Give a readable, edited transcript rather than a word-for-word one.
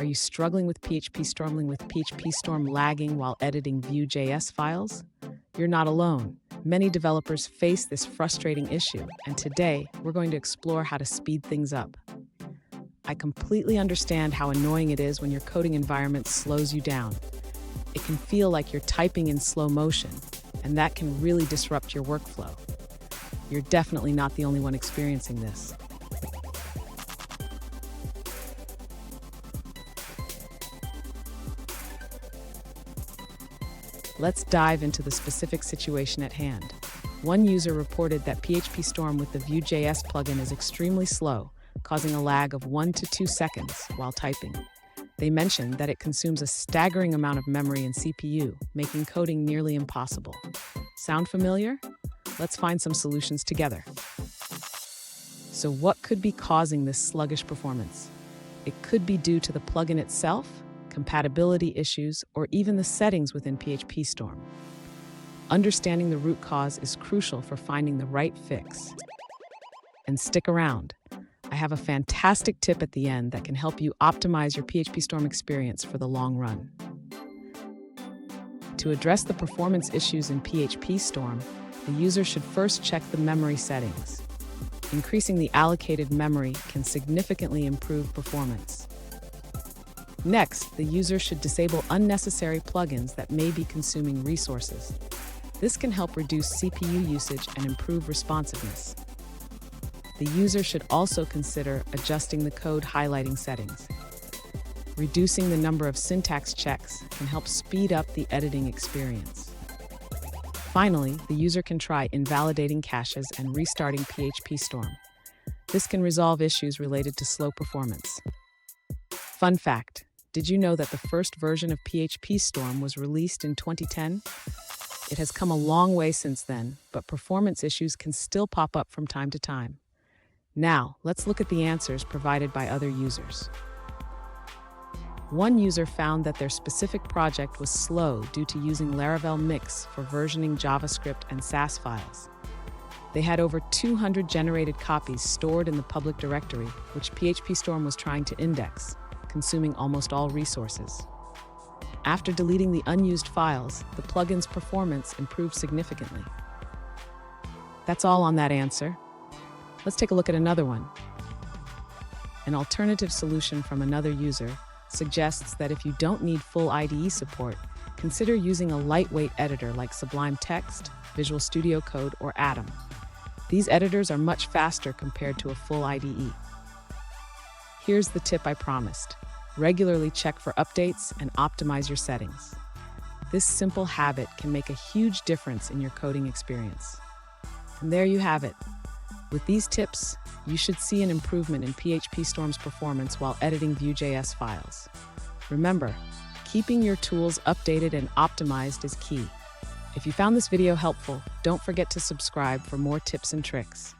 Are you struggling with PhpStorm lagging while editing Vue.js files? You're not alone. Many developers face this frustrating issue, and today we're going to explore how to speed things up. I completely understand how annoying it is when your coding environment slows you down. It can feel like you're typing in slow motion, and that can really disrupt your workflow. You're definitely not the only one experiencing this. Let's dive into the specific situation at hand. One user reported that PhpStorm with the Vue.js plugin is extremely slow, causing a lag of 1 to 2 seconds while typing. They mentioned that it consumes a staggering amount of memory and CPU, making coding nearly impossible. Sound familiar? Let's find some solutions together. So what could be causing this sluggish performance? It could be due to the plugin itself, compatibility issues, or even the settings within PhpStorm. Understanding the root cause is crucial for finding the right fix. And stick around. I have a fantastic tip at the end that can help you optimize your PhpStorm experience for the long run. To address the performance issues in PhpStorm, the user should first check the memory settings. Increasing the allocated memory can significantly improve performance. Next, the user should disable unnecessary plugins that may be consuming resources. This can help reduce CPU usage and improve responsiveness. The user should also consider adjusting the code highlighting settings. Reducing the number of syntax checks can help speed up the editing experience. Finally, the user can try invalidating caches and restarting PhpStorm. This can resolve issues related to slow performance. Fun fact, did you know that the first version of PhpStorm was released in 2010? It has come a long way since then, but performance issues can still pop up from time to time. Now, let's look at the answers provided by other users. One user found that their specific project was slow due to using Laravel Mix for versioning JavaScript and Sass files. They had over 200 generated copies stored in the public directory, which PhpStorm was trying to index, consuming almost all resources. After deleting the unused files, the plugin's performance improved significantly. That's all on that answer. Let's take a look at another one. An alternative solution from another user suggests that if you don't need full IDE support, consider using a lightweight editor like Sublime Text, Visual Studio Code, or Atom. These editors are much faster compared to a full IDE. Here's the tip I promised. Regularly check for updates and optimize your settings. This simple habit can make a huge difference in your coding experience. And there you have it. With these tips, you should see an improvement in PhpStorm's performance while editing Vue.js files. Remember, keeping your tools updated and optimized is key. If you found this video helpful, don't forget to subscribe for more tips and tricks.